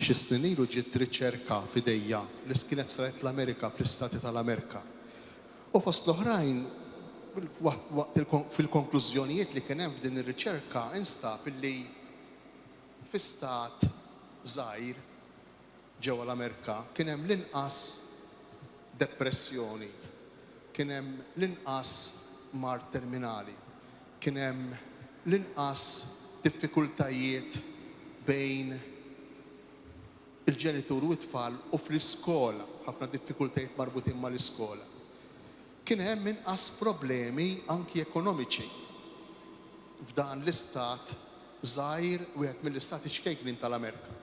Xi snin ilu ġiet riċerka f'idejja li kienet saret l-Amerika fl-Istati tal-Amerika. U fost l-oħrajn fil-konklużjonijiet li kien hemm f'din ir-riċerka instab illi fi stat żgħir ġewwa l-Amerika kien hemm l-inqas depressjoni, kien hemm l-inqas mart terminali, kien hemm l-inqas diffikultajiet bejn il-ġenitur u t-tfal u fl-iskola, ħafna diffikultajiet marbutin mal-iskola. Kien hemm inqas problemi anki ekonomiċi f'dan l-istat żgħir wieħed mill-istati xkejknin tal-Amerika.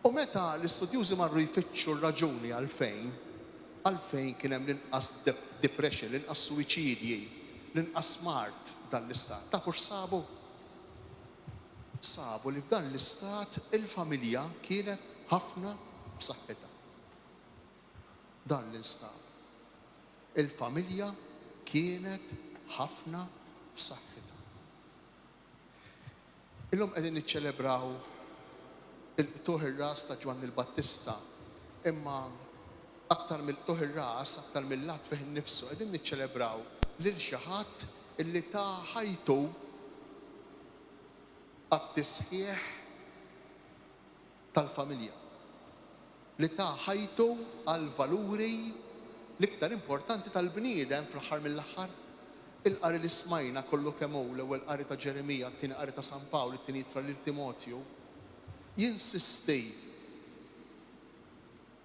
U meta l-istudjużi marru jfittxu r-raġuni għalfejn kien hemm l-inqas depression, l-inqas suwiċidji, l-inqas mart dan l-istat. Tafu x'sabu? Sabu li f'dan l-istat il-familja kienet ħafna b'saħħitha. Dan l-instab. Il-familja kienet ħafna b'saħħitha. Illum qegħdin niċċelebraw il-qtuħ ir-ras ta' Ġwann il-Battista, imma aktar mill-qtuħ ir-ras, aktar mill-lat fih innifsu, qegħdin niċċelebraw lil xi ħadd illi ta' ħajtu għat-tisħiħ tal-familja, li ta' ħajtu għal-valuri l-iktar importanti tal-bniedem fl-aħħar mill-aħħar. Il-qari li smajna kollu kemm hu l-ewwel qari ta' Ġeremija, t-tieni qari ta' San Pawl, it-tieni ittra lil Timotju, jinsisti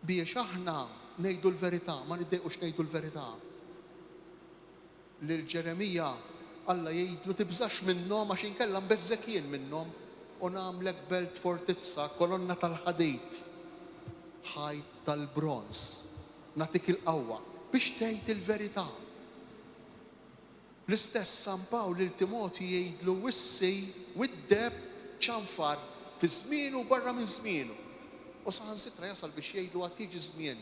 biex aħna ngħidu l-verità, ma niddejqux ngħidu l-verità. Lil Ġeremija Alla jgħidlu tibżax minnhom għax inkella mbeżżek jien minnhom u nagħmlek belt fortizza, kolonna tal-ħadid, ħajt tal-bronz, nagħtik il-qawwa biex tgħid il-verità. L-istess San Pawl lil Timotju jgħidlu wissi widdeb ċanfar fi żmienu barra minn żmienu. U saħansitra jasal biex jgħidu għad jiġi żmien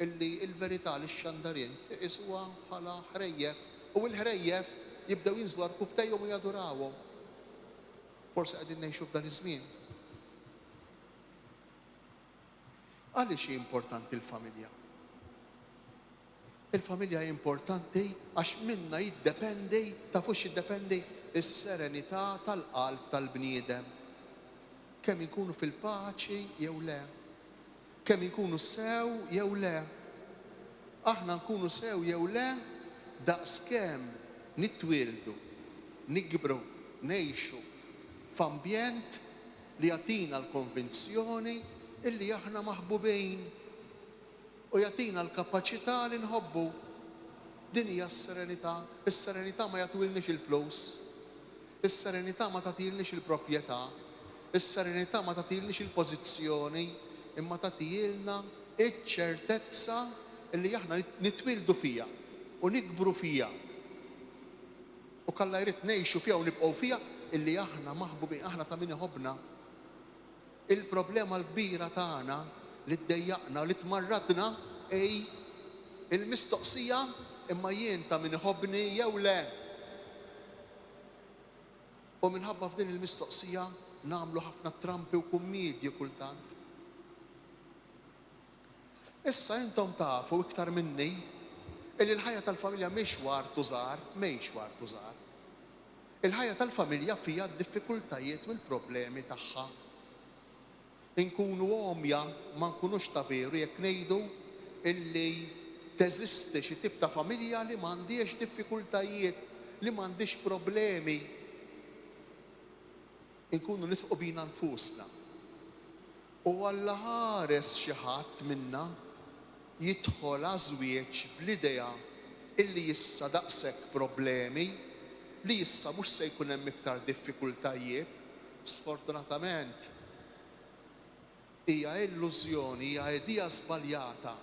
illi l-verità li x-xandarin iswa bħala ħrejjef u l-ħrejjef jibdew jinżlu għal-kubtejhom u jadurawhom. Forsi qegħdin ngħixu f'dan iż-żmien. Għaliex hi importanti l-familja? Il-familja hi importanti għax minnha jiddependi, tafux jiddependi is-serenità tal-qalb tal-bniedem. Kemm inkunu fil-paċi jew le, kemm inkunu sew jew le. Aħna nkunu sew jew le daqskemm nittwildu, nikbru, ngħixu f'ambjent li jagħtina l-konvinzjoni illi aħna maħbubin u jagħtina l-kapaċità li nħobbu. Din hija s-serenità. Is-serenità ma jagħtulniex il-flus, is-serenità ma tagħtilniex il-proprjetà, is-serenità ma tagħtilniex il-pożizzjoni, imma tagħtilna iċ-ċertezza illi aħna nitwildu fija u nikbru fija. U kalla jrid ngħixu fiha u nibqgħu fiha illi aħna maħbubin, aħna ta' min iħobbna. Il-problema l-kbira tagħna li ddejjaqna u li tmarradna il-mistoqsija imma jien ta' min iħobbni jew le. U minħabba f'din il-mistoqsija nagħmlu ħafna trampi u kummedji kultant. Issa intom tafu iktar minni illi l-ħajja tal-familja mhix wartu żgħar, mhix wartu żgħar. Il-ħajja tal-familja fija d-diffikultajiet u l-problemi tagħha. Inkunu għomja ma nkunux ta' veru jekk ngħidu illi teżisti xi tip ta' familja li m'għandix diffikultajiet, li m'għandix problemi. Inkunu nitħu bina nfusna. U Alla ħares xi ħadd minna jidħol għażwieġ bl-idea illi issa daqshekk problemi, li issa mhux se jkun hemm iktar diffikultajiet. Sfortunatament hija illużjoni, hija idea żbaljata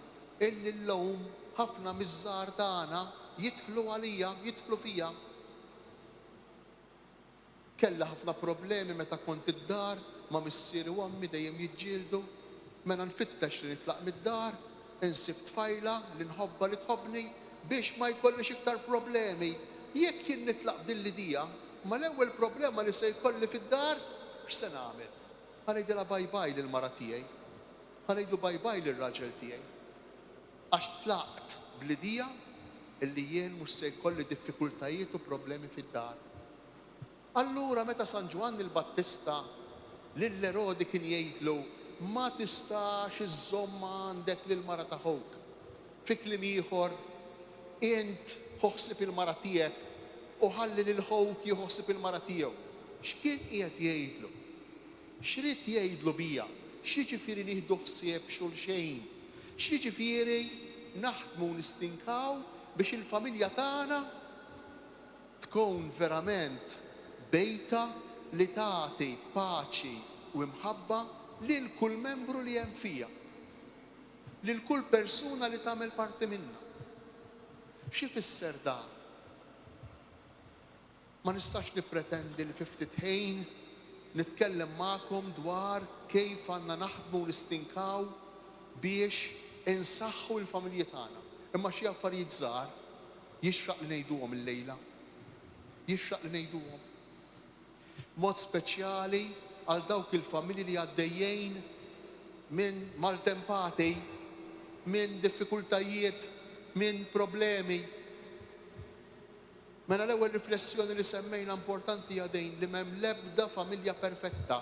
illi llum ħafna miż-żgħar tagħna jidħlu għalija, jidħlu fija. Kellha ħafna problemi meta kont id-dar ma' missieri u ammi dejjem jiġġieldu, mela nfittex li nitlaq mid-dar, insib tfajla li nħobba li tħobbni biex ma jkollix iktar problemi. Jekk jien nitlaq din l-idea, ma l-ewwel problema li se jkolli fid-dar x'se nagħmel? Ħanejdilha bye bye lill-mara tiegħi. ħanejdu bye bye lir-raġel tiegħi. Għax tlaqt bl-idea illi jien mhux se jkolli diffikultajiet u problemi fid-dar. Allura meta San Ġwanni l-Battista lill-Erodi kien jgħidlu ma tistax iżomm għandek lill-mara ta' ħowk. Fi kliem ieħor int ħoħsib il-mara tiegħek u ħalli lil ħowk jħossib il-mara tiegħu. X'kien qiegħed jgħidlu? X'rid jgħidlu bija? X'jiġifieri nieħdu ħsieb xulxejn? X'jiġifieri naħdmu nistinkaw biex il-familja tagħna tkun verament bejta li tagħti paċi u imħabba lil kull membru li hemm fija, lil kull persuna li tagħmel parti minnha. Xi fisser dan? Ma nistax nippretendi li fi ftit ħin nitkellem magħkom dwar kif għandna naħdmu nistinkaw biex insaħħu l-familji tagħna. Imma xi affarijiet żgħar jixraq li ngħiduhom illejla. Jixraq li ngħiduhom. Mod speċjali għal dawk il-familji li għaddejjin minn maltempati, minn diffikultajiet, minn problemi. Mela l-ewwel riflessjoni li semmejna importanti għadejn li m'hemm l-ebda familja perfetta.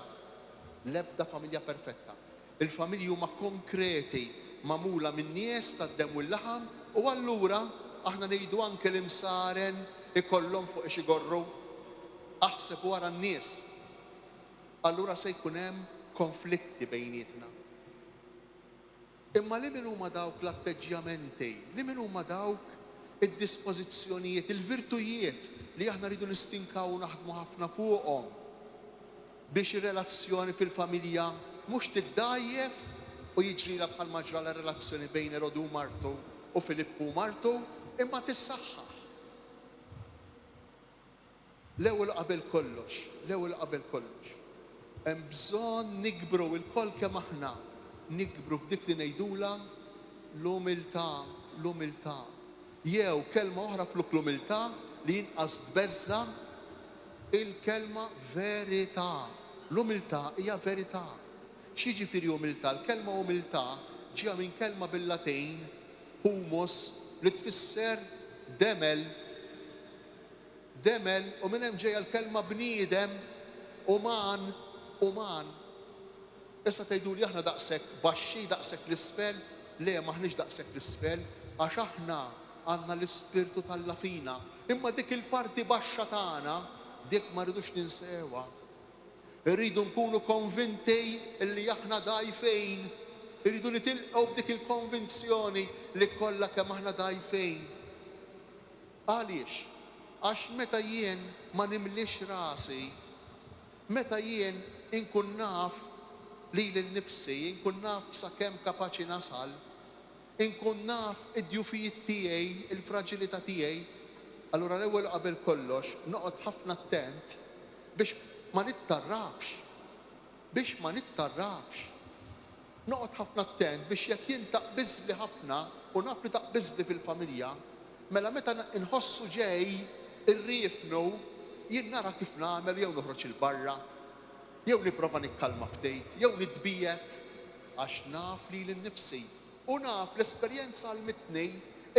L-ebda familja perfetta. Il-familji huma konkreti, magħmula minn nies tad-demm u l-laħam, u allura aħna ngħidu anke l-imsaren ikollhom fuq ix igorru. Aħseb wara n-nies. Allura se jkun hemm konflitti bejnietna. Imma li min huma dawk l-atteġġjamenti, li min huma dawk id-dispożizzjonijiet, il-virtujiet li aħna rridu nistinkaw u naħdmu ħafna fuqhom biex ir-relazzjoni fil-familja mhux tiddajjef u jiġrila bħalma ġra l-relazzjoni bejn Erodu u martu u Filippu u martu, imma tissaħħaħ. L-ewwel qabel kollox, hemm bżonn nikbru il-koll kemm aħna nikbru f'dik li ngħidula l-umiltà. Jew kelma oħra fluk l-umiltà li jinqas tbeżza il-kelma verità. L-umiltà hija verità. X'jiġifieri umiltà? L-kelma umiltà ġie minn kelma bil-Latin humus li tfisser demel u minn hemm ġejja l-kelma bniedem uman. Issa tgħiduli aħna daqshekk baxxi, daqshekk l-isfel, le maħniex daqshekk l-isfel għax aħna għandna l-ispirtu tal-Alla fina. Imma dik il-parti baxxa tagħna dik ma rridux ninsewha. Irridu nkunu konvinti li aħna dgħajfejn. Irridu nitilqgħu b'dik il-konvinzjoni li kollha kemm aħna dgħajfejn. Għaliex? Għax meta jien ma nimlix rasi, meta jien inkun naf li l-nifsi, inkun naf sakemm kapaċi nasal, inkun naf id-djufijiet tiegħi, il-fraġilità tiegħi, allura l-ewwel qabel kollox noqgħod ħafna attent biex ma nittarrafx. Noqgħod ħafna attent biex jekk jien taqbiżli ħafna u naf li taqbiżli fil-familja, mela meta inħossu ġej irriefnu jien nara kif nagħmel jew noħroġ il-barra, jew nipprova nikkalma ftit, jew nitbiet għax naf li l-nifsi. U naf l-esperjenza għalmitni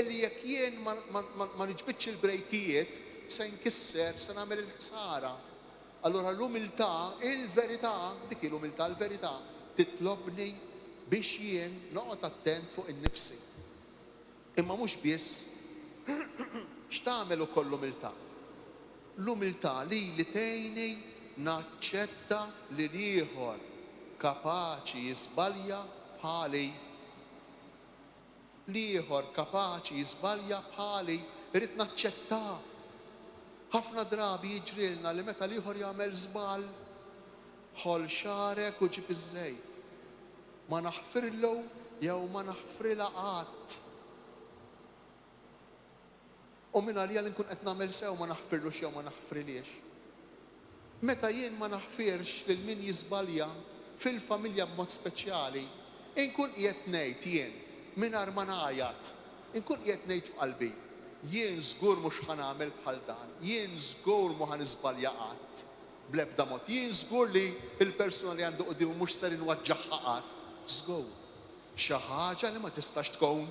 illi jekk jien ma niġbitx il-brejkijiet se nkisser, se nagħmel il-ħsara. Allura l-umiltà, il-verità, dik l-umiltà, l-verità titlobni biex jien noqgħod attent fuq in-nifsi. Imma mhux biss x'tagħmel ukoll l-umiltà. L-umiltà li tgħinni naċċetta li l-ieħor kapaċi jiżbalja bħali. L-ieħor kapaċi jiżbalja bħali, irid naċċettah. Ħafna drabi jiġrilna li meta l-ieħor jagħmel żball ħoll xarek u ġib iż-żejt. Ma naħfirlu jew ma naħfrilha qatt. U minn għalija li nkun qed nagħmel sew ma naħfirlux jew ma naħfriliex. Meta jien ma naħfirx lil min jiżbalja fil-familja b'mod speċjali, inkun qiegħed ngħid jien mingħajr ma ngħajjat, inkun qiegħed ngħid f'qalbi, jien żgur mhux ħanagħmel bħal dan, jien żgur mhu ħaniżbalja qatt bl-ebda mod, jien żgur li l-persuna li għandu qudiemu mhux ser inwaġġaħħa qatt, żgur. xi ħaġa li ma tistax tkun.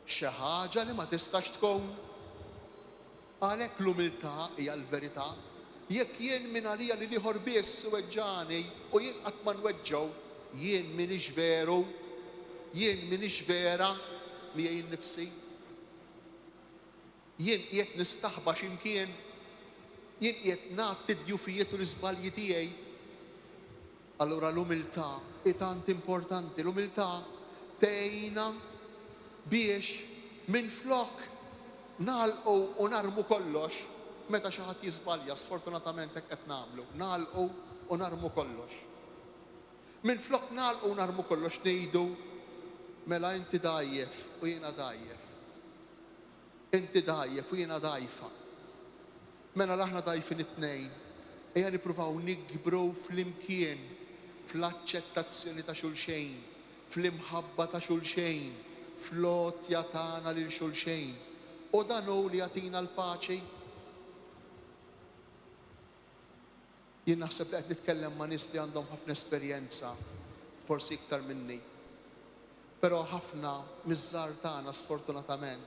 Xi ħaġa li ma tistax tkun. Għalhekk l-umiltà hija l-verità. Jekk jien minn għalija li ieħor biss weġġani u jien qatt ma nweġġew, jien m'iniex veru, jien m'iniex vera miegħi nnifsi. Jien qiegħed nistaħba x'imkien, jien qiegħed nagħti d-djufijiet u l-iżbalji tiegħi. Allura l-umiltà hi tant importanti, l-umiltà tgħinna biex minflok nagħlqu u narmu kollox meta xi ħadd jiżbalja, sfortunatament hekk qed nagħmlu, nagħlqu u narmu kollox. Minflok nagħlqu u narmu kollox ngħidu mela inti dajjef u jiena dajjef. Inti dajjef u jiena dajfa. Mela aħna dajfin it-tnejn. Ejja nippruvaw nikbru flimkien fl-aċċettazzjoni ta' xulxejn, fl-imħabba ta' xulxejn, fl-għotja tagħna lil xulxejn. U dan hu li jagħtina l-paċi. Jien naħseb li qed nitkellem ma' nies li għandhom ħafna esperjenza, forsi iktar minni. Però ħafna miż-żgħar tagħna sfortunatament,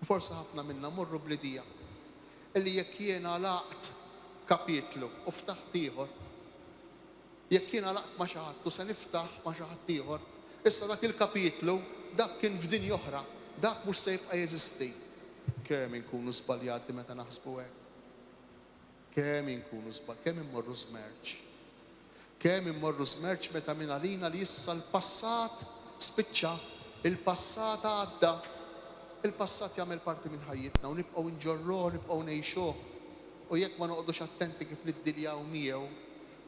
forsi ħafna minnha morru blidija, illi jekk jiena laqt kapitlu u ftaħt ieħor, jekk jiena laqt ma' xi ħadd u se niftaħ ma' xi ħadd ieħor, issa dak il-kapitlu dak kien f'dinja oħra, dak mhux se jibqa' jeżisti. Kemm inkunu żbaljati meta naħsbu hekk. Kemm inkunu żbaljati, kemm immorru żmerġ. Kemm immorru żmerġ meta minn għalina li issa l-passat spiċċa, il-passat għadda. Il-passat jagħmel parti minn ħajjitna u nibqgħu nġorruh, nibqgħu ngħixuh. U jekk ma noqogħdux attenti kif niddiljaw miegħu,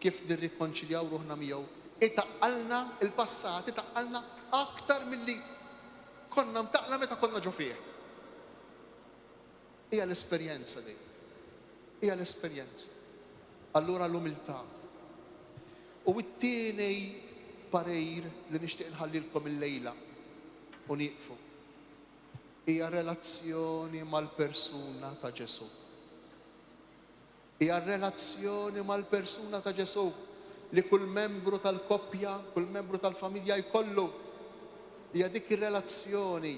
kif nirrikonċiljaw ruħna miegħu, itaqqalna il-passat, itaqqalna aktar milli konna mtaqla meta konna ġo fih. Hija l-esperjenza di. Hija l-esperjenza. Allura l-umiltà. U t-tieni parejr li nixtieq nħallilkom il-lejla u nieqfu. Hija relazzjoni mal-persuna ta' Ġesu. Hija relazzjoni mal-persuna ta' Ġesu li kull membru tal-koppja, kull membru tal-familja jkollu. Hija dik ir-relazzjoni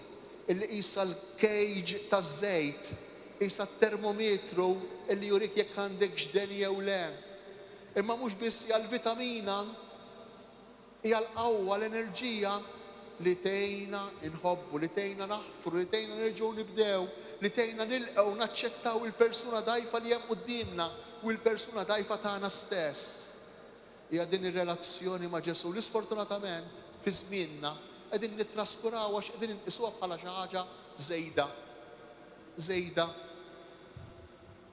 illi qisha l-kejġ taż-żejt, qisha t-termometru illi jurik jekk għandek x'den jew le. Imma mhux biss hija l-vitamina, hija l-qawwa, l-enerġija li tgħinna inħobbu, li tgħinna naħfru, li tgħinna nerġgħu nibdew, li tgħinna nilqgħu naċċettaw il-persuna dgħajfa li hemm qudiemna u l-persuna dgħajfa tagħna stess. Hija din ir-relazzjoni ma' Ġesu li sfortunatament fi żmienna qegħdin nittraskuraw għax qegħdin inqisuha bħala xi ħaġa żejda. Żejda.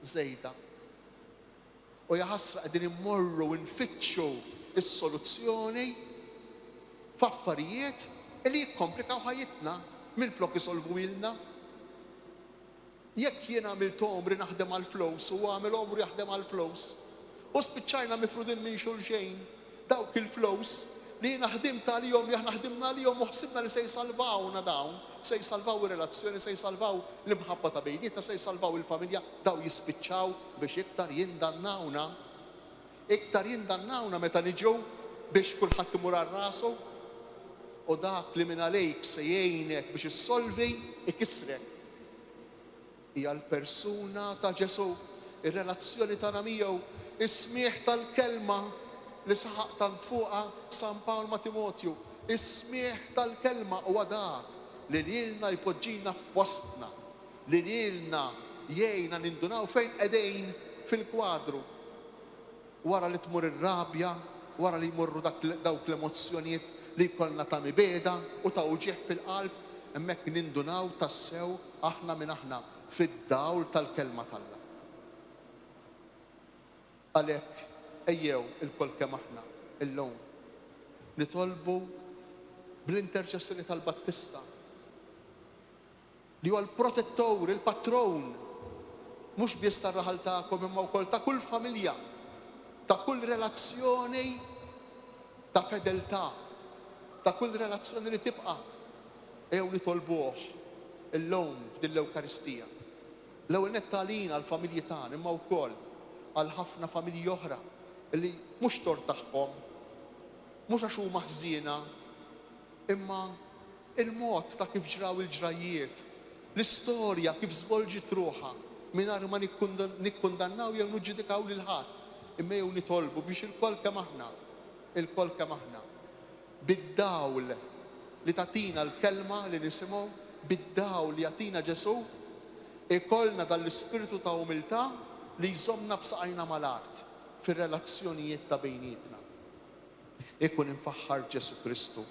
Żejda. U hija ħasra qegħdin immorru u nfittxu is-soluzzjoni f'affarijiet li jikkomplikaw ħajjitna minflok isolvu ilna. Jekk jien għamilt omri naħdem għal flus u għamil omri jaħdem għal flus u spiċċajna mifrudin minn xulxejn dawk il-flus li jiena ħdimt għalihom li aħna ħdimna għalihom u ħsibna li se jsalvawna dawn, se jsalvaw ir-relazzjoni, se jsalvaw l-imħabba ta' bejnietna, se jsalvaw il-familja, daw jispiċċaw biex iktar jindannawna. Iktar jindannawna meta niġu biex kulħadd imur għal rasu u dak li minn għalejk se jgħinek biex issolvi ikisrek. Hija l-persuna ta' Ġesu, ir-relazzjoni tagħna miegħu, is-smieħ tal-kelma li saħaq tant fuqha San Pawl ma' Timotju, is-smieħ tal-kelma huwa dak li lilna jpoġġina f'wostna, li lilna jgħinna nindunaw fejn qegħdin fil-kwadru. Wara li tmur ir-rabja, wara li jmorru dawk l-emozzjonijiet li jkollna ta' mibeda u ta' uġieħ fil-qalb, hemmhekk nindunaw tassew aħna minn aħna fid-dawl tal-kelma tal-Alla. Għalhekk ejjew il-kol kemm aħna illum nitolbu bl-interċessjoni tal-Battista li huwa l-protettur, il-patron, mhux biss tar-raħal tagħkom imma wkoll ta' kull familja, ta' kull relazzjoni ta' fedeltà, ta' kull relazzjoni li tibqa' ejjew nitolbuh illum f'din l-Ewkaristija. L-ewwel nett għalina għall-familji tagħna imma wkoll għal ħafna familji oħra li mhux tort tagħhom, mhux għax huma ħżiena, imma il-mod ta' kif ġraw il-ġrajiet, l-istorja kif żvolġit ruħha mingħajr ma nikkundannaw jew niġġudikaw lil ħadd, imma jew nitolbu biex il-kol kemm aħna bid-dawl li tatina l-kelma li nisimgħu, bid-dawl li jatina Ġesu, ikollna dal-ispiritu ta' umiltà li jżommna b'saqajna mal-art fir-relazzjonijiet ta' bejnietna. Ikun infaħħar Ġesu Kristu.